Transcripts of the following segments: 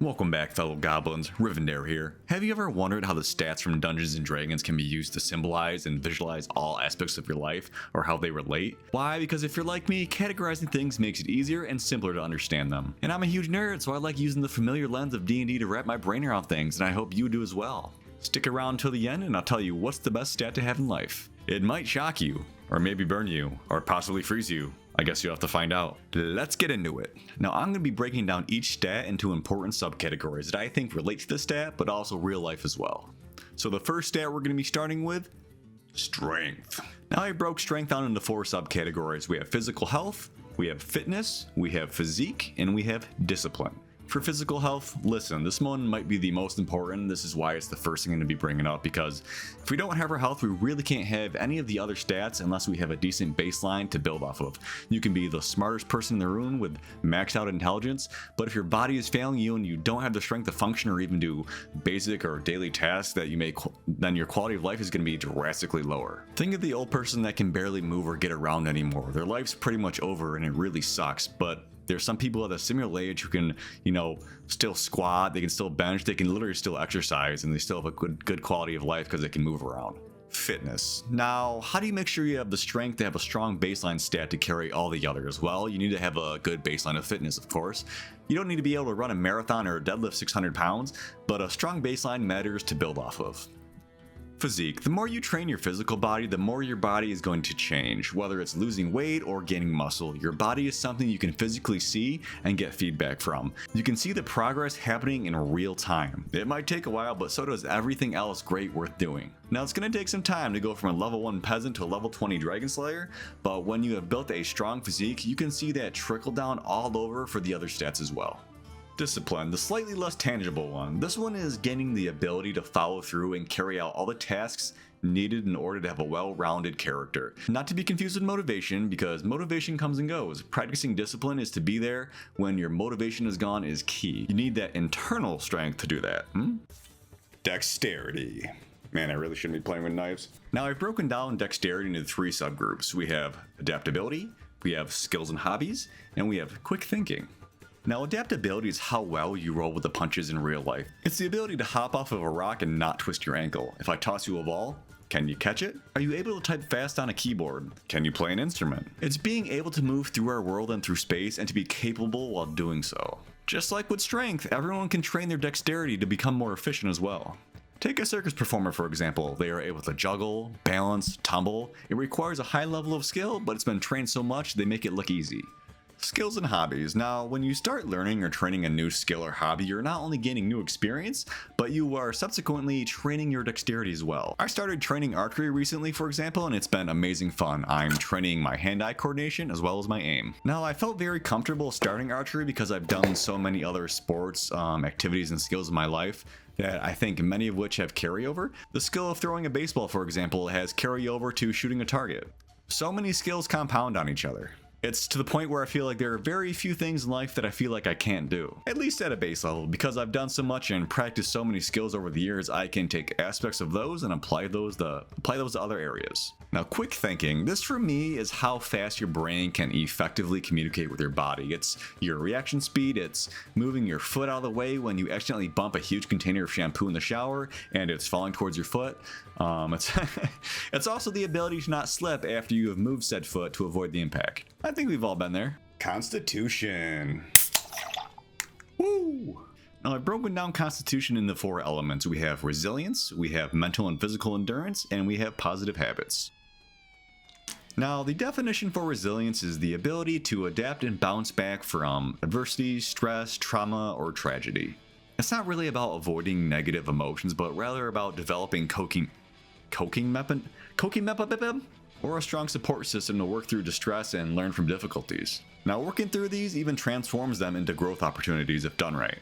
Welcome back, fellow goblins. Rivendare here. Have you ever wondered how the stats from Dungeons & Dragons can be used to symbolize and visualize all aspects of your life, or how they relate? Why? Because if you're like me, categorizing things makes it easier and simpler to understand them. And I'm a huge nerd, so I like using the familiar lens of D&D to wrap my brain around things, and I hope you do as well. Stick around until the end and I'll tell you what's the best stat to have in life. It might shock you, or maybe burn you, or possibly freeze you. I guess you'll have to find out. Let's get into it. Now I'm going to be breaking down each stat into important subcategories that I think relate to the stat, but also real life as well. So the first stat we're going to be starting with, strength. Now I broke strength down into 4 subcategories. We have physical health, we have fitness, we have physique, and we have discipline. For physical health, listen, this one might be the most important. This is why it's the first thing I'm going to be bringing up, because if we don't have our health, we really can't have any of the other stats unless we have a decent baseline to build off of. You can be the smartest person in the room with maxed out intelligence, but if your body is failing you and you don't have the strength to function or even do basic or daily tasks that you make, then your quality of life is going to be drastically lower. Think of the old person that can barely move or get around anymore. Their life's pretty much over and it really sucks, but there's some people at a similar age who can, still squat, they can still bench, they can literally still exercise, and they still have a good quality of life because they can move around. Fitness. Now, how do you make sure you have the strength to have a strong baseline stat to carry all the others? Well, you need to have a good baseline of fitness, of course. You don't need to be able to run a marathon or deadlift 600 pounds, but a strong baseline matters to build off of. Physique. The more you train your physical body, the more your body is going to change. Whether it's losing weight or gaining muscle, your body is something you can physically see and get feedback from. You can see the progress happening in real time. It might take a while, but so does everything else great worth doing. Now it's going to take some time to go from a level 1 peasant to a level 20 dragon slayer, but when you have built a strong physique, you can see that trickle down all over for the other stats as well. Discipline, the slightly less tangible one. This one is gaining the ability to follow through and carry out all the tasks needed in order to have a well-rounded character. Not to be confused with motivation, because motivation comes and goes. Practicing discipline is to be there when your motivation is gone is key. You need that internal strength to do that. Dexterity. Man, I really shouldn't be playing with knives. Now I've broken down dexterity into 3 subgroups. We have adaptability, we have skills and hobbies, and we have quick thinking. Now, adaptability is how well you roll with the punches in real life. It's the ability to hop off of a rock and not twist your ankle. If I toss you a ball, can you catch it? Are you able to type fast on a keyboard? Can you play an instrument? It's being able to move through our world and through space and to be capable while doing so. Just like with strength, everyone can train their dexterity to become more efficient as well. Take a circus performer, for example. They are able to juggle, balance, tumble. It requires a high level of skill, but it's been trained so much they make it look easy. Skills and hobbies. Now, when you start learning or training a new skill or hobby, you're not only gaining new experience, but you are subsequently training your dexterity as well. I started training archery recently, for example, and it's been amazing fun. I'm training my hand-eye coordination as well as my aim. Now, I felt very comfortable starting archery because I've done so many other sports, activities, and skills in my life that I think many of which have carryover. The skill of throwing a baseball, for example, has carryover to shooting a target. So many skills compound on each other. It's to the point where I feel like there are very few things in life that I feel like I can't do, at least at a base level. Because I've done so much and practiced so many skills over the years, I can take aspects of those and apply those to other areas. Now, quick thinking. This for me is how fast your brain can effectively communicate with your body. It's your reaction speed, it's moving your foot out of the way when you accidentally bump a huge container of shampoo in the shower and it's falling towards your foot. It's also the ability to not slip after you have moved said foot to avoid the impact. I think we've all been there. Constitution. Woo! Now I've broken down Constitution into 4 elements. We have resilience, we have mental and physical endurance, and we have positive habits. Now, the definition for resilience is the ability to adapt and bounce back from adversity, stress, trauma, or tragedy. It's not really about avoiding negative emotions, but rather about developing coping or a strong support system to work through distress and learn from difficulties. Now, working through these even transforms them into growth opportunities if done right.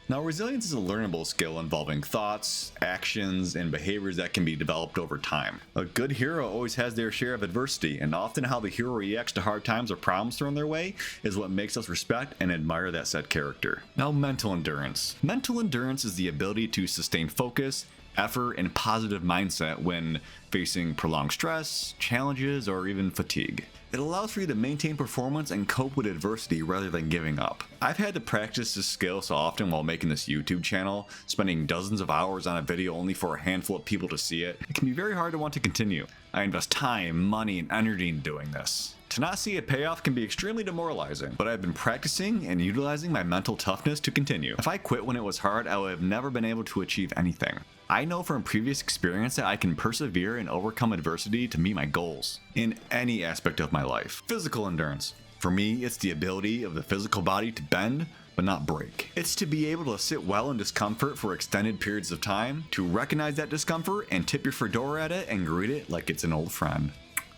Now, resilience is a learnable skill involving thoughts, actions, and behaviors that can be developed over time. A good hero always has their share of adversity, and often how the hero reacts to hard times or problems thrown their way is what makes us respect and admire that said character. Now, mental endurance. Mental endurance is the ability to sustain focus, effort, and positive mindset when facing prolonged stress, challenges, or even fatigue. It allows for you to maintain performance and cope with adversity rather than giving up. I've had to practice this skill so often while making this YouTube channel, spending dozens of hours on a video only for a handful of people to see it. It can be very hard to want to continue. I invest time, money, and energy in doing this. To not see it pay off can be extremely demoralizing, but I've been practicing and utilizing my mental toughness to continue. If I quit when it was hard, I would have never been able to achieve anything. I know from previous experience that I can persevere and overcome adversity to meet my goals in any aspect of my life. Physical endurance. For me, it's the ability of the physical body to bend, but not break. It's to be able to sit well in discomfort for extended periods of time, to recognize that discomfort and tip your fedora at it and greet it like it's an old friend.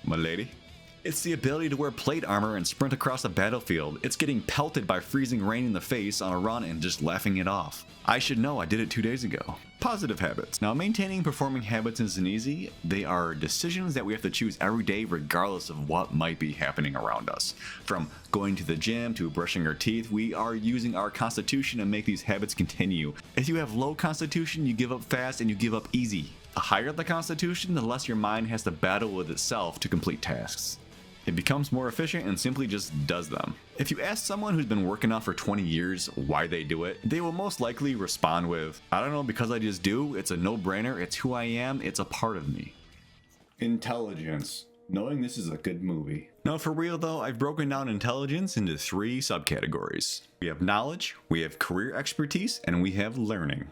My lady. It's the ability to wear plate armor and sprint across a battlefield. It's getting pelted by freezing rain in the face on a run and just laughing it off. I should know, I did it 2 days ago. Positive habits. Now, maintaining performing habits isn't easy. They are decisions that we have to choose every day regardless of what might be happening around us. From going to the gym to brushing our teeth, we are using our constitution to make these habits continue. If you have low constitution, you give up fast and you give up easy. The higher the constitution, the less your mind has to battle with itself to complete tasks. It becomes more efficient and simply just does them. If you ask someone who's been working out for 20 years why they do it, they will most likely respond with, I don't know, because I just do, it's a no-brainer, it's who I am, it's a part of me. Intelligence. Knowing this is a good movie. Now for real though, I've broken down intelligence into 3 subcategories. We have knowledge, we have career expertise, and we have learning.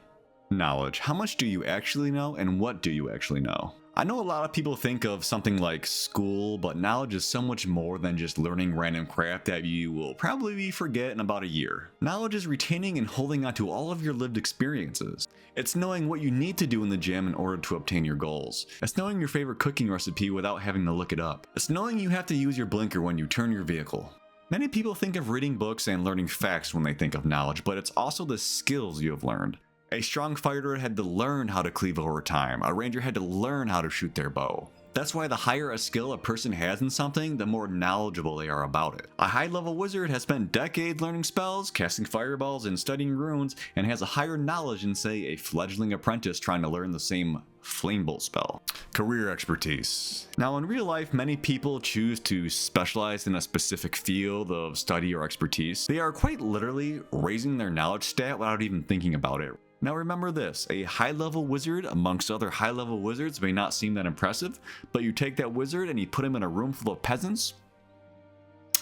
Knowledge. How much do you actually know and what do you actually know? I know a lot of people think of something like school, but knowledge is so much more than just learning random crap that you will probably forget in about a year. Knowledge is retaining and holding on to all of your lived experiences. It's knowing what you need to do in the gym in order to obtain your goals. It's knowing your favorite cooking recipe without having to look it up. It's knowing you have to use your blinker when you turn your vehicle. Many people think of reading books and learning facts when they think of knowledge, but it's also the skills you have learned. A strong fighter had to learn how to cleave over time. A ranger had to learn how to shoot their bow. That's why the higher a skill a person has in something, the more knowledgeable they are about it. A high-level wizard has spent decades learning spells, casting fireballs, and studying runes, and has a higher knowledge than, say, a fledgling apprentice trying to learn the same flamebolt spell. Career expertise. Now, in real life, many people choose to specialize in a specific field of study or expertise. They are quite literally raising their knowledge stat without even thinking about it. Now remember this, a high-level wizard amongst other high-level wizards may not seem that impressive, but you take that wizard and you put him in a room full of peasants,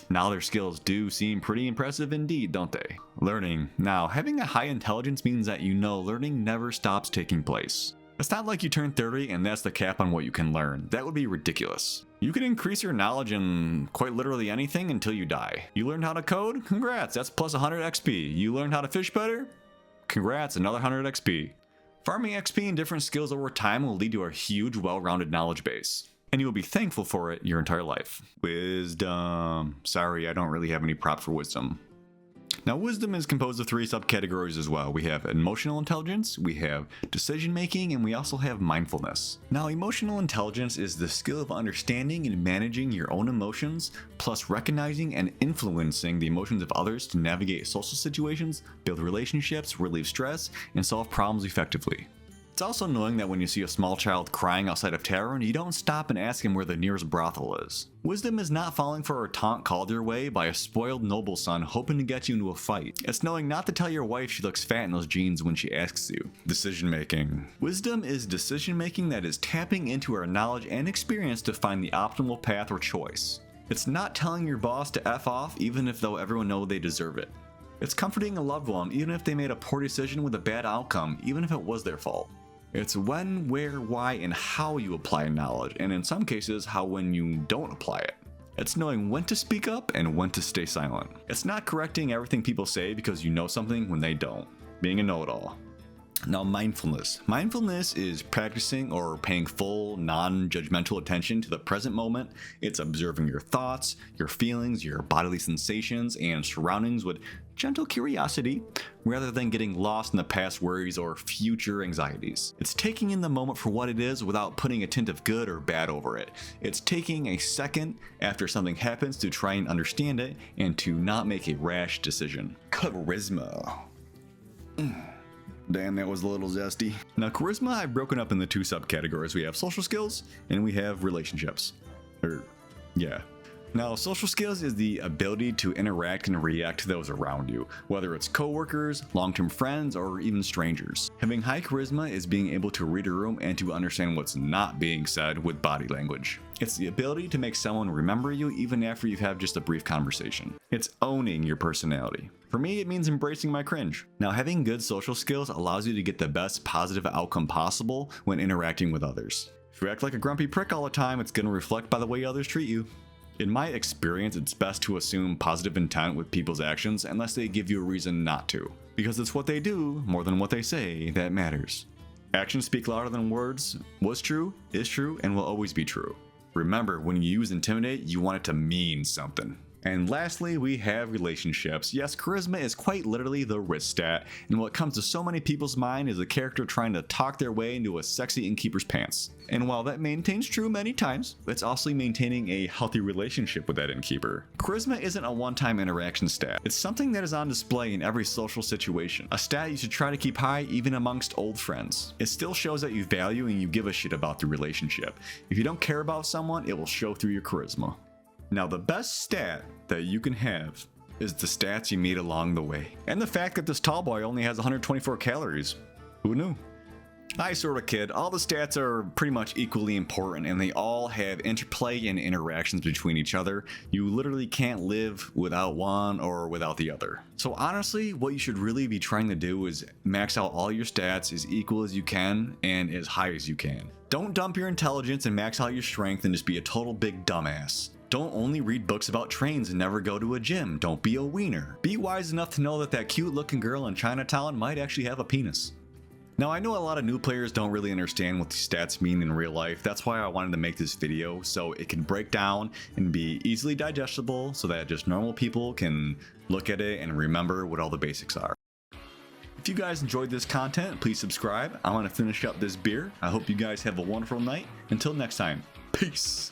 now their skills do seem pretty impressive indeed, don't they? Learning. Now, having a high intelligence means that you know learning never stops taking place. It's not like you turn 30 and that's the cap on what you can learn. That would be ridiculous. You can increase your knowledge in quite literally anything until you die. You learned how to code? Congrats, that's plus 100 XP. You learned how to fish better? Congrats, another 100 XP. Farming XP and different skills over time will lead to a huge, well-rounded knowledge base. And you will be thankful for it your entire life. Wisdom. Sorry, I don't really have any props for wisdom. Now, wisdom is composed of 3 subcategories as well. We have emotional intelligence, we have decision making, and we also have mindfulness. Now, emotional intelligence is the skill of understanding and managing your own emotions, plus recognizing and influencing the emotions of others to navigate social situations, build relationships, relieve stress, and solve problems effectively. It's also knowing that when you see a small child crying outside of tavern, you don't stop and ask him where the nearest brothel is. Wisdom is not falling for a taunt called your way by a spoiled noble son hoping to get you into a fight. It's knowing not to tell your wife she looks fat in those jeans when she asks you. Decision making. Wisdom is decision making that is tapping into our knowledge and experience to find the optimal path or choice. It's not telling your boss to F off even if though everyone knows they deserve it. It's comforting a loved one even if they made a poor decision with a bad outcome, even if it was their fault. It's when, where, why, and how you apply knowledge, and in some cases, how when you don't apply it. It's knowing when to speak up and when to stay silent. It's not correcting everything people say because you know something when they don't. Being a know-it-all. Now, mindfulness. Mindfulness is practicing or paying full, non-judgmental attention to the present moment. It's observing your thoughts, your feelings, your bodily sensations, and surroundings with gentle curiosity, rather than getting lost in the past worries or future anxieties. It's taking in the moment for what it is without putting a tint of good or bad over it. It's taking a second after something happens to try and understand it and to not make a rash decision. Charisma. Damn, that was a little zesty. Now, charisma I've broken up into two subcategories. We have social skills and we have relationships. Yeah. Now, social skills is the ability to interact and react to those around you, whether it's coworkers, long-term friends, or even strangers. Having high charisma is being able to read a room and to understand what's not being said with body language. It's the ability to make someone remember you even after you've had just a brief conversation. It's owning your personality. For me, it means embracing my cringe. Now, having good social skills allows you to get the best positive outcome possible when interacting with others. If you act like a grumpy prick all the time, it's going to reflect by the way others treat you. In my experience, it's best to assume positive intent with people's actions unless they give you a reason not to, because it's what they do more than what they say that matters. Actions speak louder than words. What's true is true and will always be true. Remember, when you use intimidate, you want it to mean something. And lastly, we have relationships. Yes, charisma is quite literally the wrist stat, and what comes to so many people's mind is a character trying to talk their way into a sexy innkeeper's pants. And while that maintains true many times, it's also maintaining a healthy relationship with that innkeeper. Charisma isn't a one-time interaction stat. It's something that is on display in every social situation. A stat you should try to keep high even amongst old friends. It still shows that you value and you give a shit about the relationship. If you don't care about someone, it will show through your charisma. Now, the best stat that you can have is the stats you meet along the way. And the fact that this tall boy only has 124 calories. Who knew? I sort of kid. All the stats are pretty much equally important and they all have interplay and interactions between each other. You literally can't live without one or without the other. So honestly, what you should really be trying to do is max out all your stats as equal as you can and as high as you can. Don't dump your intelligence and max out your strength and just be a total big dumbass. Don't only read books about trains and never go to a gym. Don't be a wiener. Be wise enough to know that that cute looking girl in Chinatown might actually have a penis. Now, I know a lot of new players don't really understand what these stats mean in real life. That's why I wanted to make this video so it can break down and be easily digestible so that just normal people can look at it and remember what all the basics are. If you guys enjoyed this content, please subscribe. I'm going to finish up this beer. I hope you guys have a wonderful night. Until next time, peace.